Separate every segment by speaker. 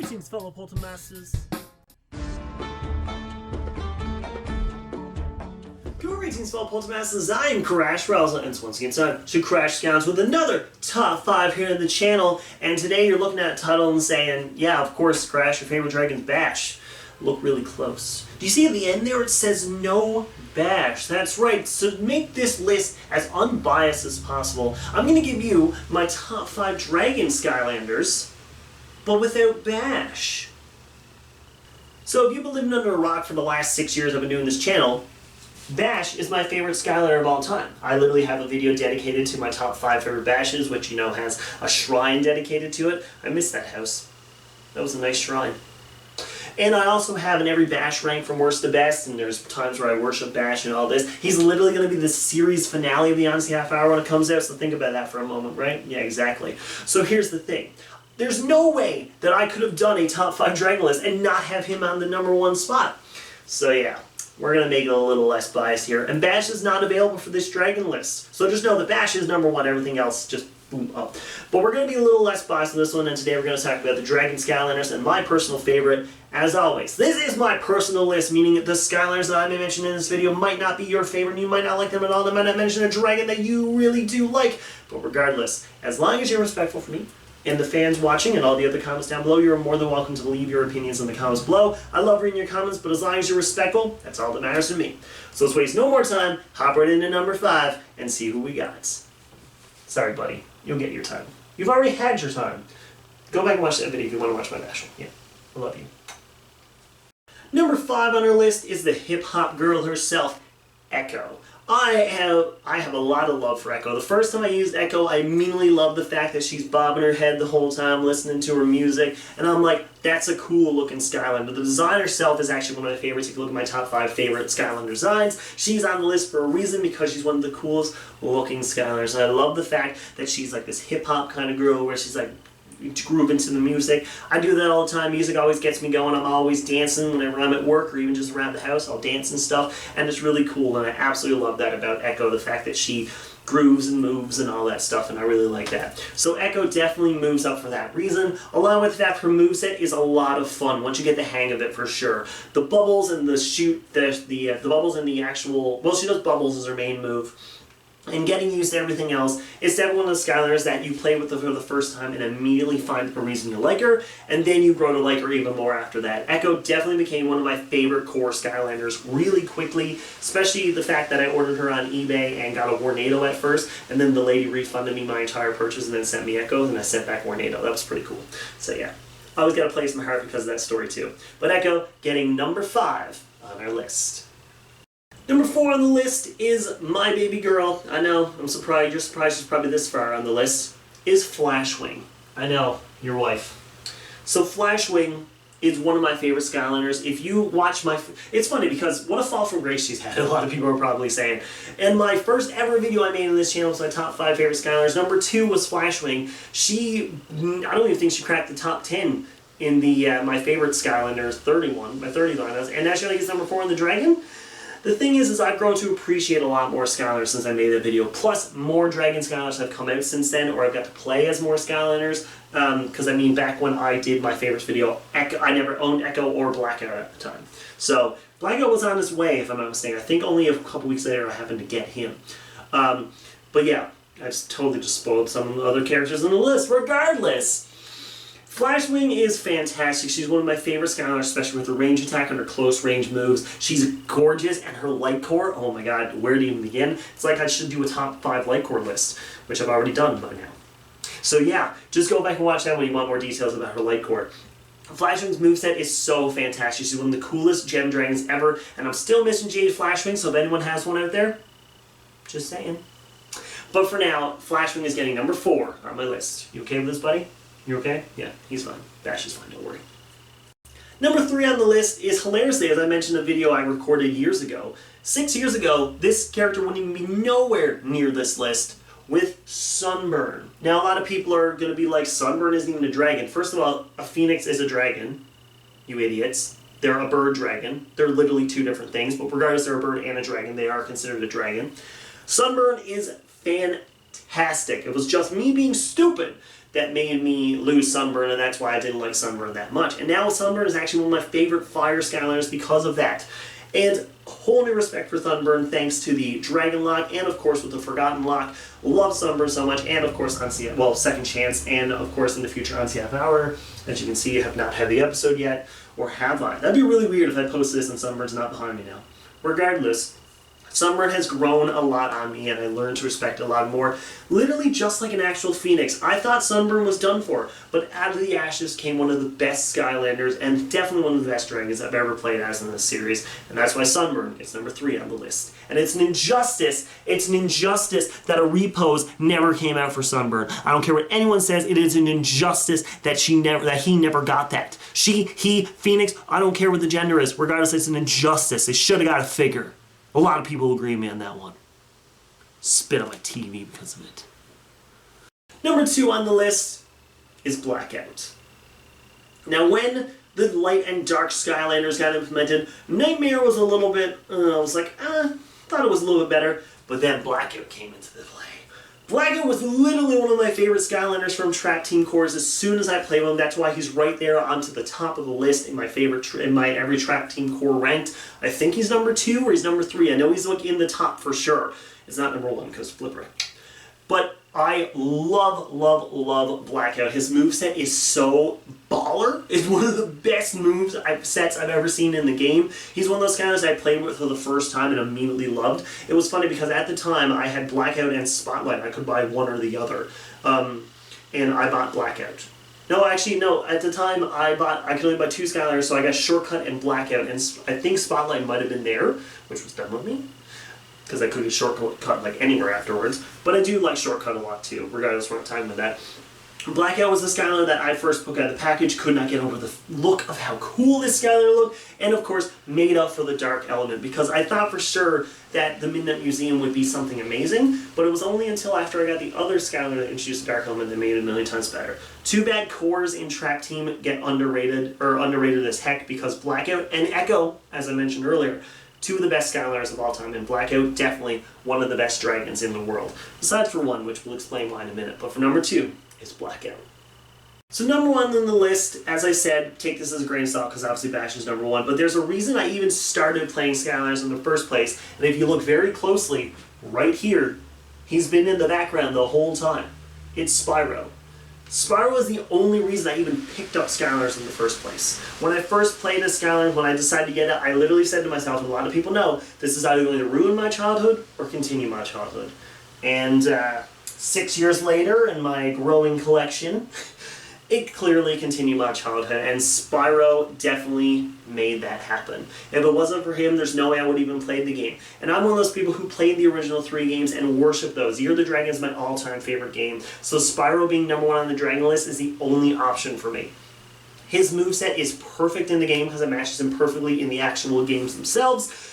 Speaker 1: Greetings, fellow Poltermasters. Greetings, fellow Poltermasters. I am Rowsell, and it's once again time to Crash Scouts with another top 5 here on the channel. And today you're looking at a title and saying, yeah, of course, Crash, your favorite dragon's Bash. Look really close. Do you see at the end there it says no Bash? That's right. So to make this list as unbiased as possible, I'm going to give you my top 5 dragon Skylanders, but without Bash. So if you've been living under a rock for the last 6 years I've been doing this channel, Bash is my favorite Skylander of all time. I literally have a video dedicated to my top 5 favorite Bashes, which, you know, has a shrine dedicated to it. I miss that house. That was a nice shrine. And I also have an every Bash rank from worst to best, and there's times where I worship Bash and all this. He's literally going to be the series finale of the Odyssey Half Hour when it comes out, so think about that for a moment, right? Yeah, exactly. So here's the thing. There's no way that I could have done a top 5 dragon list and not have him on the #1 spot. So yeah, we're going to make it a little less biased here. And Bash is not available for this dragon list. So just know that Bash is #1, everything else just boom up. But we're going to be a little less biased on this one, and today we're going to talk about the Dragon Skylanders and my personal favorite, as always. This is my personal list, meaning that the Skylanders that I may mention in this video might not be your favorite, and you might not like them at all. They might not mention a dragon that you really do like. But regardless, as long as you're respectful for me, and the fans watching and all the other comments down below, you're more than welcome to leave your opinions in the comments below. I love reading your comments, but as long as you're respectful, that's all that matters to me. So let's waste no more time, hop right into number 5, and see who we got. Sorry, buddy. You'll get your time. You've already had your time. Go back and watch that video if you want to watch my Bash. Yeah, I love you. Number 5 on our list is the hip-hop girl herself, Echo. I have a lot of love for Echo. The first time I used Echo, I immediately loved the fact that she's bobbing her head the whole time, listening to her music, and I'm like, that's a cool looking Skylander. The design herself is actually one of my favorites. If you look at my top 5 favorite Skylander designs, she's on the list for a reason, because she's one of the coolest looking Skylanders. And I love the fact that she's like this hip-hop kind of girl where she's like groove into the music. I do that all the time. Music always gets me going. I'm always dancing whenever I'm at work or even just around the house. I'll dance and stuff, and it's really cool, and I absolutely love that about Echo, the fact that she grooves and moves and all that stuff, and I really like that. So Echo definitely moves up for that reason. Along with that, her moveset is a lot of fun once you get the hang of it, for sure. The bubbles and the the bubbles and the actual, well, she does bubbles as her main move. And getting used to everything else, it's definitely one of the Skylanders that you play with her for the first time and immediately find a reason to like her, and then you grow to like her even more after that. Echo definitely became one of my favorite core Skylanders really quickly, especially the fact that I ordered her on eBay and got a Warnado at first, and then the lady refunded me my entire purchase and then sent me Echo, and I sent back Warnado. That was pretty cool. So yeah, I always got a place in my heart because of that story too. But Echo getting number 5 on our list. Number 4 on the list is my baby girl. I know, I'm surprised, you're surprised she's probably this far on the list, is Flashwing. I know, your wife. So Flashwing is one of my favorite Skylanders. If you watch my, it's funny because what a fall from grace she's had, a lot of people are probably saying. And my first ever video I made on this channel was my top 5 favorite Skylanders. Number 2 was Flashwing. I don't even think she cracked the top 10 in the my favorite Skylanders 31, my 31, and now she only gets number 4 in the Dragon. The thing is I've grown to appreciate a lot more Skylanders since I made that video. Plus, more Dragon Skylanders have come out since then, or I've got to play as more Skylanders. Because, I mean, back when I did my favorites video, I never owned Echo or Blackout at the time. So, Blackout was on his way, if I'm not mistaken. I think only a couple weeks later I happened to get him. But yeah, I just totally spoiled some of the other characters on the list. Regardless, Flashwing is fantastic. She's one of my favorite Skylanders, especially with her range attack and her close range moves. She's gorgeous, and her light core, oh my god, where to even begin? It's like I should do a top 5 light core list, which I've already done by now. So yeah, just go back and watch that when you want more details about her light core. Flashwing's moveset is so fantastic. She's one of the coolest gem dragons ever, and I'm still missing Jade Flashwing, so if anyone has one out there, just saying. But for now, Flashwing is getting number 4 on my list. You okay with this, buddy? You okay? Yeah, he's fine. Bash is fine, don't worry. Number 3 on the list is, hilariously, as I mentioned in a video I recorded years ago. 6 years ago, this character wouldn't even be nowhere near this list, with Sunburn. Now, a lot of people are going to be like, Sunburn isn't even a dragon. First of all, a phoenix is a dragon, you idiots. They're a bird dragon. They're literally 2 different things, but regardless they're a bird and a dragon, they are considered a dragon. Sunburn is fantastic. fantastic. It was just me being stupid that made me lose Sunburn, and that's why I didn't like Sunburn that much. And now Sunburn is actually one of my favorite fire Skylanders because of that. And whole new respect for Sunburn thanks to the Dragon Lock, and of course with the Forgotten Lock. Love Sunburn so much, and of course on Second Chance, and of course in the future on CF Hour. As you can see, I have not had the episode yet, or have I? That'd be really weird if I posted this and Sunburn's not behind me now. Regardless, Sunburn has grown a lot on me, and I learned to respect it a lot more. Literally just like an actual phoenix. I thought Sunburn was done for, but out of the ashes came one of the best Skylanders, and definitely one of the best dragons I've ever played as in this series. And that's why Sunburn is number 3 on the list. And it's an injustice that a repose never came out for Sunburn. I don't care what anyone says, it is an injustice that he never got that. She, he, Phoenix, I don't care what the gender is. Regardless, it's an injustice. They should have got a figure. A lot of people agree with me on that one. Spit on my TV because of it. Number 2 on the list is Blackout. Now when the light and dark Skylanders got implemented, Nightmare was a little bit, I was like, thought it was a little bit better, but then Blackout came into the play. Blackout was literally one of my favorite Skylanders from Track Team Cores as soon as I played with him. That's why he's right there onto the top of the list in my favorite, in my every Track Team Core ranked. I think he's number 2 or he's number 3. I know he's like in the top for sure. It's not number 1 because Flipper. But I love Blackout. His moveset is so baller. It's one of the best sets I've ever seen in the game. He's one of those guys I played with for the first time and immediately loved. It was funny because at the time I had Blackout and Spotlight. I could buy one or the other. And I bought Blackout. No, actually, no. At the time, I could only buy 2 Skylanders, so I got Shortcut and Blackout. And I think Spotlight might have been there, which was done with me, because I could get Shortcut like anywhere afterwards. But I do like Shortcut a lot too, regardless of what time with that. Blackout was the Skylander that I first took out of the package, could not get over the look of how cool this Skylander looked, and of course made up for the dark element, because I thought for sure that the Midnight Museum would be something amazing, but it was only until after I got the other Skylander that introduced dark element that made it a million times better. Too bad cores in Track Team get underrated as heck, because Blackout and Echo, as I mentioned earlier, 2 of the best Skylanders of all time, and Blackout definitely one of the best dragons in the world. Besides for 1, which we'll explain why in a minute, but for number 2 is Blackout. So number 1 on the list, as I said, take this as a grain of salt because obviously Bash is number 1, but there's a reason I even started playing Skylanders in the first place, and if you look very closely, right here, he's been in the background the whole time. It's Spyro. Spyro was the only reason I even picked up Skylanders in the first place. When I first played as Skylanders, when I decided to get it, I literally said to myself, and a lot of people know, this is either going to ruin my childhood or continue my childhood. And 6 years later, in my growing collection, it clearly continued my childhood, and Spyro definitely made that happen. If it wasn't for him, there's no way I would even play the game. And I'm one of those people who played the original 3 games and worship those. Year of the Dragon is my all-time favorite game, so Spyro being number 1 on the Dragon list is the only option for me. His moveset is perfect in the game because it matches him perfectly in the actual games themselves.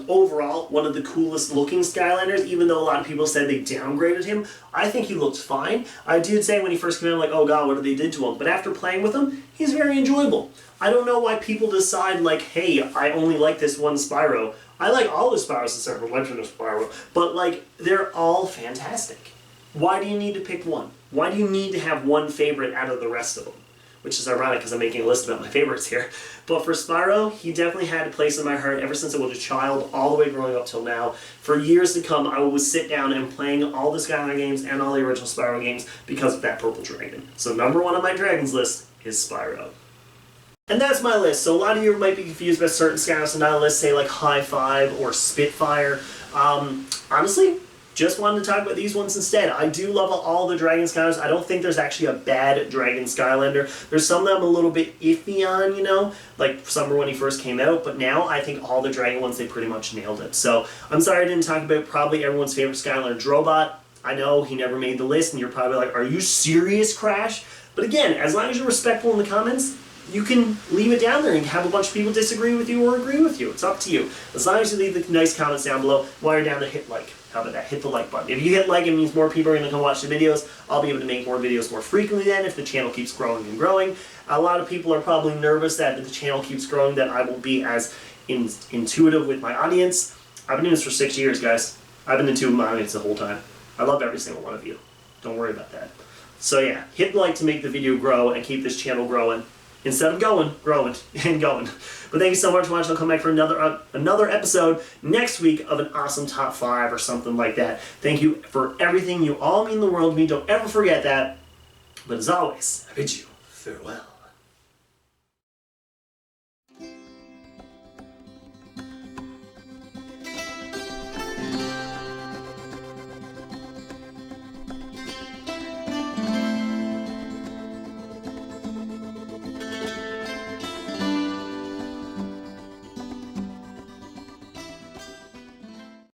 Speaker 1: Overall, one of the coolest looking Skylanders, even though a lot of people said they downgraded him, I think he looked fine. I did say when he first came out, I'm like, oh god, what did they did to him? But after playing with him, he's very enjoyable. I don't know why people decide, like, hey, I only like this one Spyro. I like all the Spyros except for Legend of Spyro, but, like, they're all fantastic. Why do you need to pick one? Why do you need to have one favorite out of the rest of them? Which is ironic because I'm making a list about my favorites here. But for Spyro, he definitely had a place in my heart ever since I was a child, all the way growing up till now. For years to come, I will sit down and playing all the Skylander games and all the original Spyro games because of that purple dragon. So number 1 on my dragons list is Spyro. And that's my list. So a lot of you might be confused by certain Skylanders on that list, say like High Five or Spitfire. Honestly, just wanted to talk about these ones instead. I do love all the Dragon Skylanders. I don't think there's actually a bad Dragon Skylander. There's some that I'm a little bit iffy on, you know, like Summer when he first came out, but now I think all the Dragon ones, they pretty much nailed it. So I'm sorry I didn't talk about probably everyone's favorite Skylander, Drobot. I know he never made the list, and you're probably like, are you serious, Crash? But again, as long as you're respectful in the comments, you can leave it down there and have a bunch of people disagree with you or agree with you. It's up to you. As long as you leave the nice comments down below while you're down there, hit like. How about that? Hit the like button. If you hit like, it means more people are going to come watch the videos. I'll be able to make more videos more frequently then if the channel keeps growing and growing. A lot of people are probably nervous that if the channel keeps growing that I won't be as intuitive with my audience. I've been doing this for 6 years, guys. I've been intuitive with my audience the whole time. I love every single one of you. Don't worry about that. So yeah, hit like to make the video grow and keep this channel growing. Instead of growing and going. But thank you so much for watching. I'll come back for another episode next week of an awesome top 5 or something like that. Thank you for everything. You all mean the world to me. Don't ever forget that. But as always, I bid you farewell.